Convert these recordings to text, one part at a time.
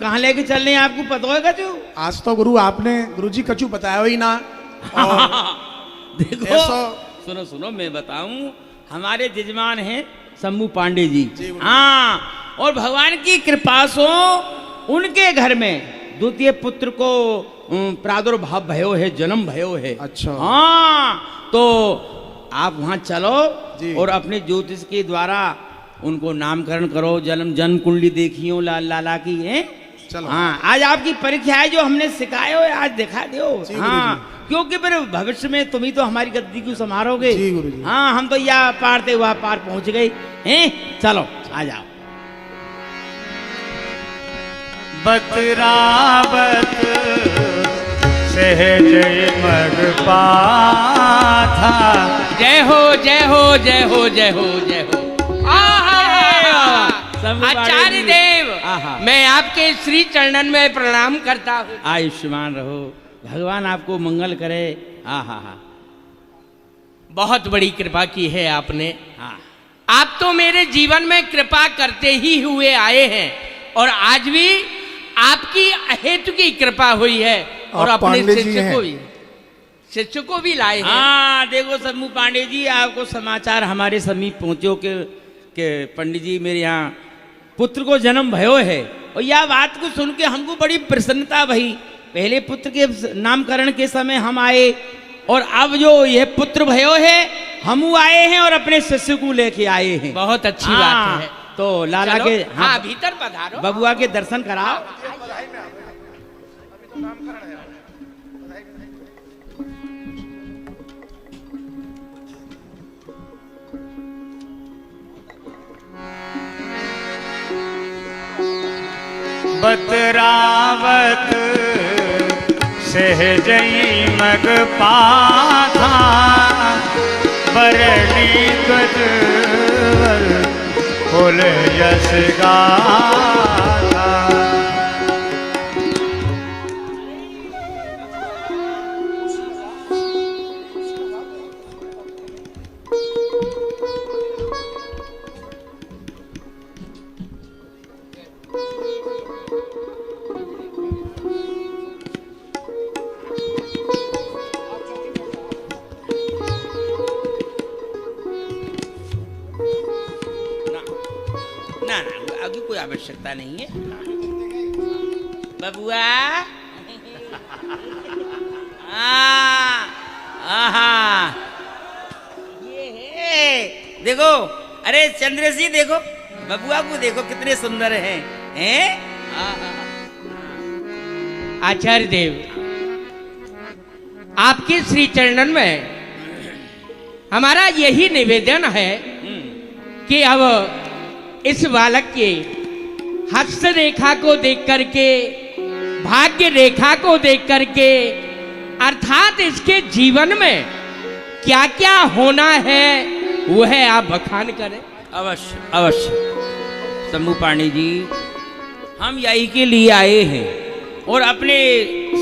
कहाँ लेके चल रहे हैं आपको पता होगा जो? आज तो गुरु आपने गुरुजी कछु बताया ही ना। और देखो सुनो सुनो मैं बताऊं, हमारे जजमान हैं शंभू पांडे जी। हाँ, और भगवान की कृपा से उनके घर में द्वितीय पुत्र को प्रादुर्भाव भयो है, जन्म भयो है। अच्छा। हाँ, तो आप वहाँ चलो और अपने ज्योतिष के द्वारा उनको नामकरण करो, जन्म कुंडली देखियो लाला की है। चलो। हाँ, आज आपकी परीक्षा है जो हमने सिखाए हो आज दिखा दो। हाँ, क्योंकि फिर भविष्य में तुम ही तो हमारी गद्दी को संभालोगे। जी गुरुजी। हाँ, हम तो या पार थे वह पार पहुंच गए हैं। चलो आ जाओ। बतरावत सहज मग पाथा। जय हो जय हो जय हो जय हो जय हो। आचार्य देव, मैं आपके श्री चरणन में प्रणाम करता हूँ। आयुष्मान रहो, भगवान आपको मंगल करे। हा। बहुत बड़ी कृपा की है आपने। हाँ, आप तो मेरे जीवन में कृपा करते ही हुए आए हैं और आज भी आपकी अहेतु की कृपा हुई है और अपने शिष्य को भी लाए हैं। हाँ, देखो शंभू पांडे जी, आपको समाचार हमारे समीप पहुंचो के पंडित जी मेरे यहाँ पुत्र को जन्म भयो है। और यह बात को सुन के हमको बड़ी प्रसन्नता भई। पहले पुत्र के नामकरण के समय हम आए और अब जो यह पुत्र भयो है हम आए हैं और अपने शिष्य को लेके आए हैं। बहुत अच्छी बात है। तो लाला के हाँ, भीतर पधारो, बबुआ के दर्शन कराओ। बतरावत सहजई मग पाथा। बरनी गजवर फुल यश गाथा। ना आगे कोई आवश्यकता नहीं है। बबुआ ये है, देखो। अरे चंद्रसी देखो, बबुआ को देखो कितने सुंदर हैं। आचार्य देव, आपके श्री चरणन में हमारा यही निवेदन है कि अब इस बालक के हस्त रेखा को देख करके, भाग्य रेखा को देख करके, अर्थात इसके जीवन में क्या क्या होना है वह आप बखान करें। अवश्य अवश्य शंभू पांडे जी, हम यही के लिए आए हैं और अपने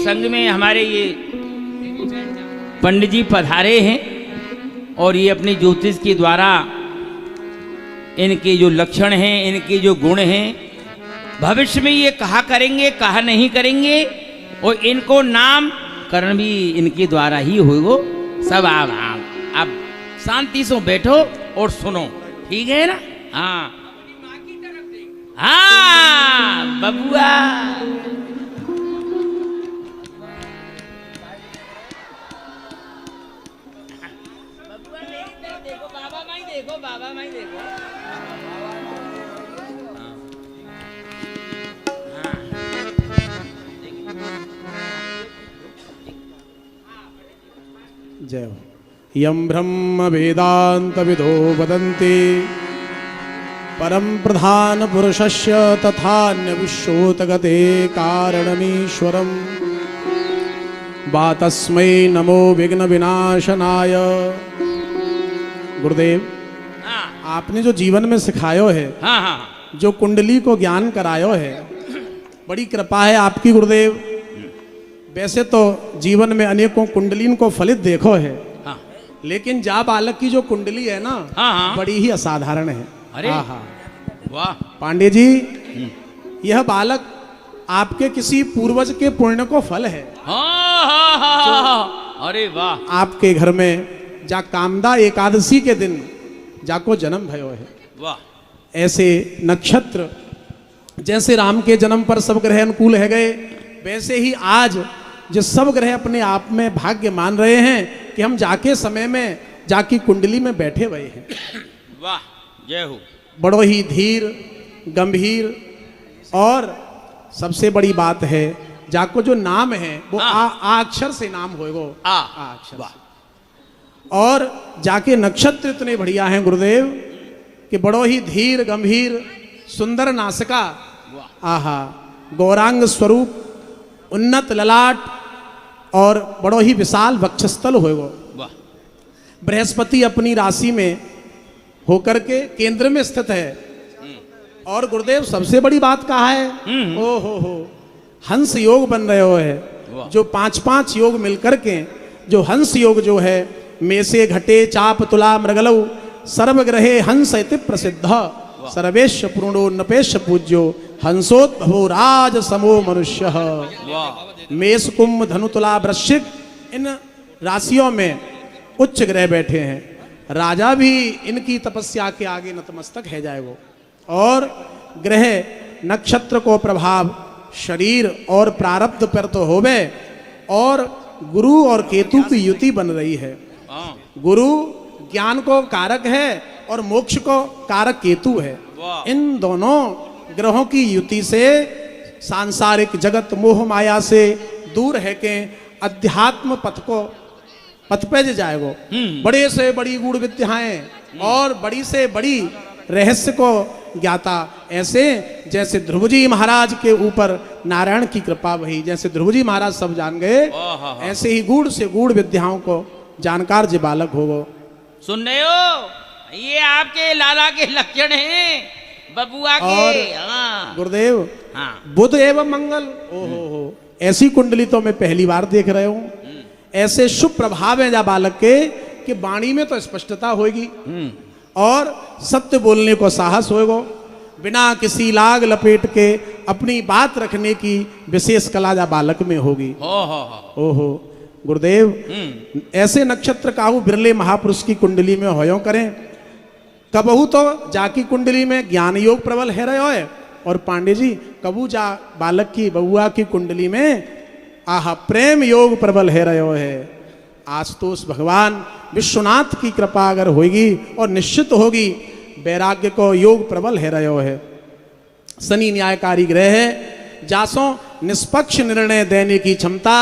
संग में हमारे ये पंडित जी पधारे हैं और ये अपने ज्योतिष के द्वारा इनके जो लक्षण हैं, इनके जो गुण हैं, भविष्य में ये कहा करेंगे कहा नहीं करेंगे और इनको नामकरण भी इनके द्वारा ही होगा। सब आप शांति से बैठो और सुनो, ठीक है ना? हाँ हाँ बबुआ, देखो बाबा माई, देखो बाबा माई, देखो। जय हो। यम ब्रह्म वेदांत विदो वदन्ति परम प्रधान पुरुषस्य तथान्य विश्वोतगते कारणमीश्वरम् तस्मै नमो विघ्न विनाशनाय। गुरुदेव, आपने जो जीवन में सिखायो है, जो कुंडली को ज्ञान करायो है, बड़ी कृपा है आपकी गुरुदेव। वैसे तो जीवन में अनेकों कुंडलीन को फलित देखो है, लेकिन जा बालक की जो कुंडली है ना, बड़ी ही असाधारण है। अरे वाह पांडे जी, यह बालक आपके किसी पूर्वज के पुण्य को फल है। हाँ हाँ हाँ हाँ, अरे वाह। आपके घर में जा कामदा एकादशी के दिन जाको जन्म भयो है। वाह। ऐसे नक्षत्र जैसे राम के जन्म पर सब ग्रह अनुकूल है गए, वैसे ही आज जो सब ग्रह अपने आप में भाग्य मान रहे हैं कि हम जाके समय में जाकी कुंडली में बैठे हुए हैं। वाह, जय हो। बड़ो ही धीर गंभीर और सबसे बड़ी बात है जाको जो नाम है वो आ अक्षर से नाम होएगो। आ अक्षर से। और जाके नक्षत्र इतने बढ़िया हैं गुरुदेव कि बड़ो ही धीर गंभीर सुंदर नासिका, आहा गौरांग स्वरूप, उन्नत ललाट और बड़ो ही विशाल वक्षस्थल होएगो। वाह। बृहस्पति अपनी राशि में होकर के केंद्र में स्थित है। और गुरुदेव सबसे बड़ी बात कहा है, ओ हो हंस योग बन रहे हो है, जो 5-5 योग मिलकर के जो हंस योग जो है, मेसे घटे चाप तुला मृगलऊ सर्वग्रहे हंस इति प्रसिद्ध सर्वेश पूर्णो नपेश पूज्यो हंसोद्भवो राज समो मनुष्य। मेष कुंभ धनु तुला वृश्चिक इन राशियों में उच्च ग्रह बैठे हैं। राजा भी इनकी तपस्या के आगे नतमस्तक है जाएगो। और ग्रह नक्षत्र को प्रभाव शरीर और प्रारब्ध पर तो होवे। और गुरु और केतु की युति बन रही है। गुरु ज्ञान को कारक है और मोक्ष को कारक केतु है। इन दोनों ग्रहों की युति से सांसारिक जगत मोह माया से दूर है के अध्यात्म पथ पे जाएगो। बड़े से बड़ी गूढ़ विद्याएं और बड़ी से बड़ी रहस्य को ज्ञाता, ऐसे जैसे ध्रुव जी महाराज के ऊपर नारायण की कृपा वही, जैसे ध्रुव जी महाराज सब जान गए, ऐसे ही गूढ़ से गूढ़ विद्याओं को जानकार जी बालक होगो। सुन रहे हो, ये आपके लाला के लक्षण हैं बबुआ के। हाँ। गुरुदेव, हाँ। बुध एवं मंगल, ओहो ऐसी कुंडली तो मैं पहली बार देख रहा हूं। ऐसे शुभ प्रभाव है जा बालक के कि वाणी में तो स्पष्टता होगी और सत्य बोलने को साहस होगा, बिना किसी लाग लपेट के अपनी बात रखने की विशेष कला जा बालक में होगी। ओहो गुरुदेव, ऐसे नक्षत्र काहू बिरले महापुरुष की कुंडली में होयो करें। कबहू तो जाकी कुंडली में ज्ञान योग प्रबल है रहे हो, और पांडे जी कबू जा बालक की बबुआ की कुंडली में आहा प्रेम योग प्रबल है रहे हो है। आज तो उस भगवान विश्वनाथ की कृपा अगर होगी और निश्चित होगी, वैराग्य को योग प्रबल है रहे हो है। शनि न्यायकारी ग्रह है, जासों निष्पक्ष निर्णय देने की क्षमता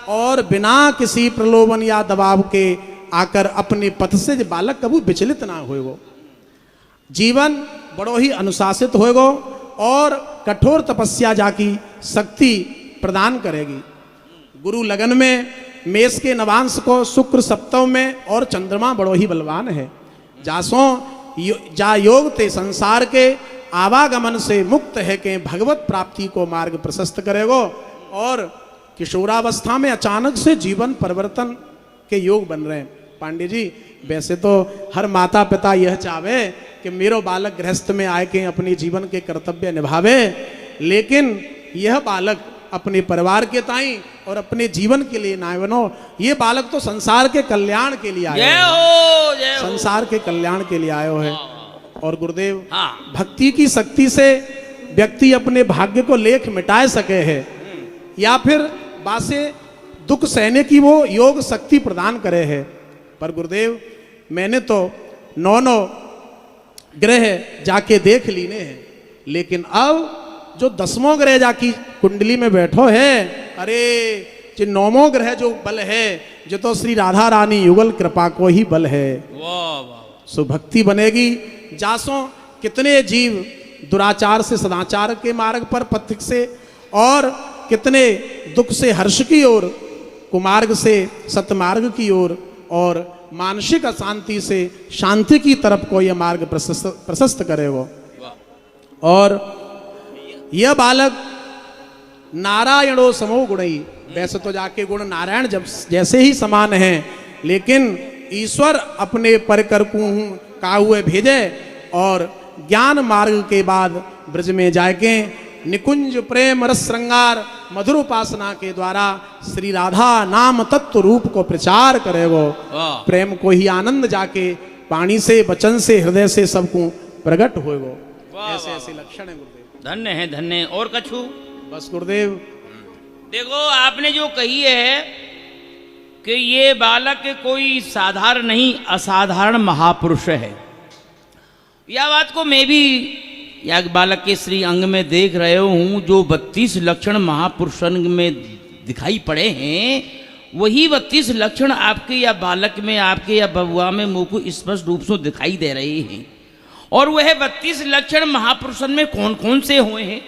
और बिना किसी प्रलोभन या दबाव के आकर अपने पथ से बालक कभी विचलित ना होएगो। जीवन बड़ो ही अनुशासित होएगो और कठोर तपस्या जाकी शक्ति प्रदान करेगी। गुरु लगन में मेष के नवांश को शुक्र सप्तम में और चंद्रमा बड़ो ही बलवान है। जासों जा योग ते संसार के आवागमन से मुक्त है के भगवत प्राप्ति को मार्ग प्रशस्त करेगो। और किशोरावस्था में अचानक से जीवन परिवर्तन के योग बन रहे हैं। पांडे जी, वैसे तो हर माता पिता यह चाहे कि मेरो बालक गृहस्थ में आए के अपने जीवन के कर्तव्य निभावे, लेकिन यह बालक अपने परिवार के ताई और अपने जीवन के लिए ना बनो। ये बालक तो संसार के कल्याण के लिए आया है, संसार के कल्याण के लिए आयो है। और गुरुदेव, भक्ति की शक्ति से व्यक्ति अपने भाग्य को लेख मिटाए सके है, या फिर बासे दुख सहने की वो योग शक्ति प्रदान करे है। पर गुरुदेव, मैंने तो 9 ग्रह जाके देख लीने हैं, लेकिन अब जो 10वां ग्रह जाकी कुंडली में बैठो है, अरे जो 9वां ग्रह जो बल है, जो तो श्री राधा रानी युगल कृपा को ही बल है। सो भक्ति बनेगी। जासों कितने जीव दुराचार से सदाचार के मार्ग पर पथिक से, और कितने दुख से हर्ष की ओर, कुमार्ग से सतमार्ग की ओर, और मानसिक अशांति से शांति की तरफ को यह मार्ग प्रशस्त करेगा। और यह बालक नारायणो समो गुणई, वैसे तो जाके गुण नारायण जब जैसे ही समान हैं, लेकिन ईश्वर अपने परकर काहुए भेजे और ज्ञान मार्ग के बाद ब्रज में जाके निकुंज प्रेम रस श्रृंगार मधुर उपासना के द्वारा श्री राधा नाम तत्व रूप को प्रचार करेगो। वाह। प्रेम को ही आनंद जाके वाणी से वचन से हृदय से सबको प्रकट होएगो। वाह, ऐसे वाह, ऐसे लक्षण है गुरुदेव। धन्य है धन्य है। और कछु बस गुरुदेव। देखो आपने जो कही है कि ये बालक कोई साधारण नहीं असाधारण महापुरुष है, यह बात को मैं भी या बालक के श्री अंग में देख रहे हूँ। जो 32 लक्षण महापुरुष अंग में दिखाई पड़े हैं, वही 32 लक्षण आपके या बालक में, आपके या बबुआ में मुँह को स्पष्ट रूप से दिखाई दे रहे हैं। और वह 32 लक्षण महापुरुषन में कौन कौन से हुए हैं?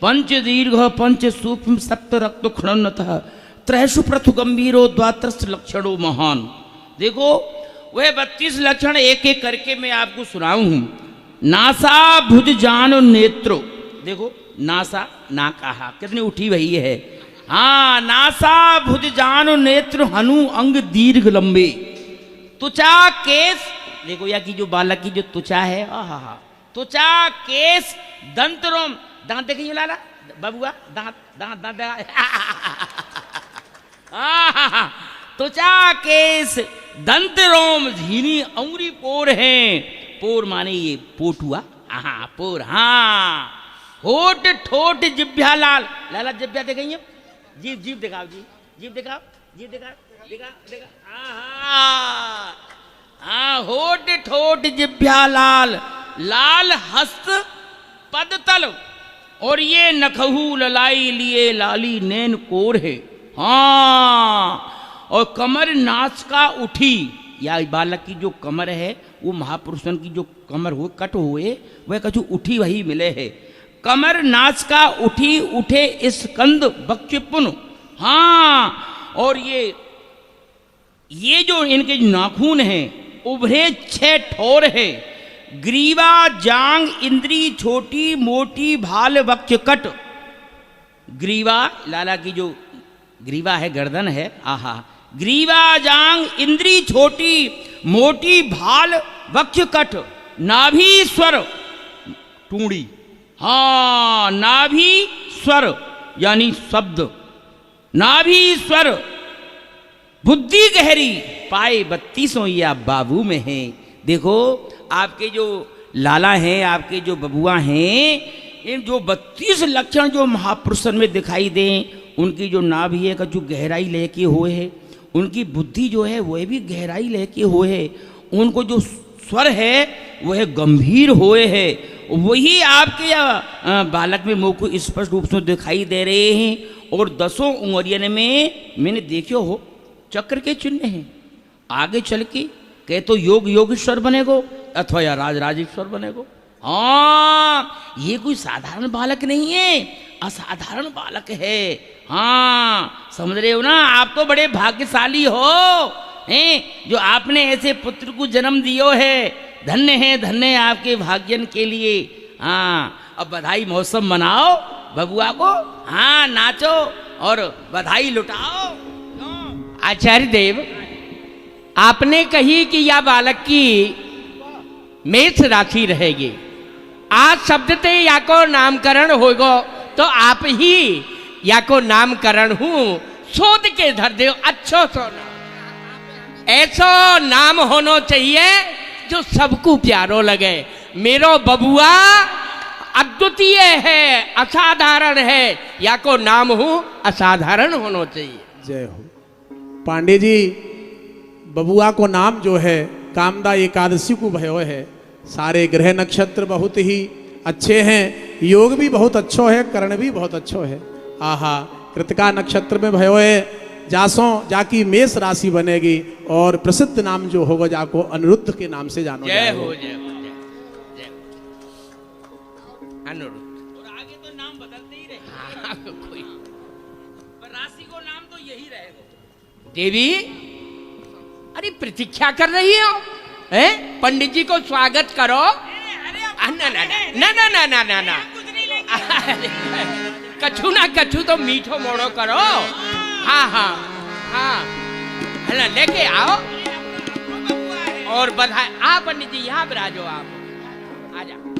पंच दीर्घ पंच सूक्ष्म सप्त रक्त खड़नतः त्रयसु प्रथु गंभीरो द्वात्रस लक्षणों महान। देखो वह 32 लक्षण एक एक करके मैं आपको सुनाऊं हूं। नासा भुज जान नेत्रो, देखो नासा ना कहा कितनी उठी वही है। हाँ, नासा भुज जान नेत्र हनु अंग दीर्घ लंबे त्वचा केस, देखो या की जो बालक की जो त्वचा है, हा त्वचा केस दंत रोम, दांत देखिए लाला बबुआ, दांत दांत दांत त्वचा केस दंत रोम झीनी अंगुरी पोर है। पोर माने ये पोटुआ, हाँ पोर, हाँ होठ ठोठ जिभ्या लाल, लाला जिभ्या देखेंगे, जीभ जीभ दिखाओ, जी जीभ दिखाओ, जीभ दिखाओ, दिखा दिखा, हाँ होठ ठोठ जिभ्या लाल, लाल हस्त पद तल, और ये नखहू ललाई लिए लाली नैन कोर है। हाँ, और कमर नाच का उठी, या बालक की जो कमर है वो महापुरुषन की जो कमर हुए कट हुए वह कछु उठी वही मिले है। कमर नाच का उठी उठे स्कंद बक्षपुन, हाँ, और ये जो इनके नाखून हैं उभरे 6 ठोर है। ग्रीवा जांग इंद्री छोटी मोटी भाल वक्ष कट, ग्रीवा लाला की जो ग्रीवा है गर्दन है, आहा, ग्रीवा जांग इंद्री छोटी मोटी भाल वक्ष कट, नाभि स्वर टूंडी, हाँ नाभि स्वर यानी शब्द, नाभि स्वर बुद्धि गहरी, पाए 32 या बाबू में है। देखो आपके जो लाला हैं, आपके जो बबुआ हैं, इन जो 32 लक्षण जो महापुरुषन में दिखाई दें, उनकी जो नाभि है का जो गहराई लेके हुए है, उनकी बुद्धि जो है वह भी गहराई लेके हुए है, उनको जो स्वर है वह गंभीर हुए है, वही आपके या बालक में मुँह को स्पष्ट रूप से दिखाई दे रहे हैं। और 10 उंगलियन में मैंने देखियो हो चक्र के चिन्ह हैं। आगे चल के कहे तो योग योगेश्वर बनेगो अथवा या राज राजेश्वर बनेगो। हाँ, ये कोई साधारण बालक नहीं है, असाधारण बालक है। हाँ समझ रहे हो ना, आप तो बड़े भाग्यशाली हो हैं जो आपने ऐसे पुत्र को जन्म दियो है। धन्य है आपके भाग्यन के लिए। हाँ, अब बधाई महोत्सव मनाओ बबुआ को, हाँ नाचो और बधाई लुटाओ। आचार्य देव, आपने कही कि यह बालक की मेष राशि रहेगी। आज शब्दते या को नामकरण होगा तो आप ही या को नामकरण हूं शोध के धर दे। अच्छो सो ऐसा नाम होना चाहिए जो सबको प्यारो लगे। मेरो बबुआ अद्वितीय है, असाधारण है, या को नाम हूं असाधारण होना चाहिए। जय हो। पांडे जी, बबुआ को नाम जो है कामदा एकादशी को भयो है। सारे ग्रह नक्षत्र बहुत ही अच्छे हैं, योग भी बहुत अच्छो है, कर्ण भी बहुत अच्छो है। आहा, कृतिका नक्षत्र में भयो है, जासों जाकी मेष राशि बनेगी और प्रसिद्ध नाम जो होगा जाको अनिरुद्ध के नाम से जानो। जय हो, जय हो, जय अनिरुद्ध। और आगे तो नाम बदलते ही रहे, कोई पर राशि को नाम तो यही रहेगा। देवी, अरे प्रतीक्षा कर रही हो हैं? पंडित जी को स्वागत करो। ना ना ना ना ना ना ना ना, कछु ना कछु तो मीठो मोड़ो करो। हाँ हाँ हाँ, है लेके आओ और बधाई। आप पंडित जी यहाँ पर आ जाओ, आप आ जाओ।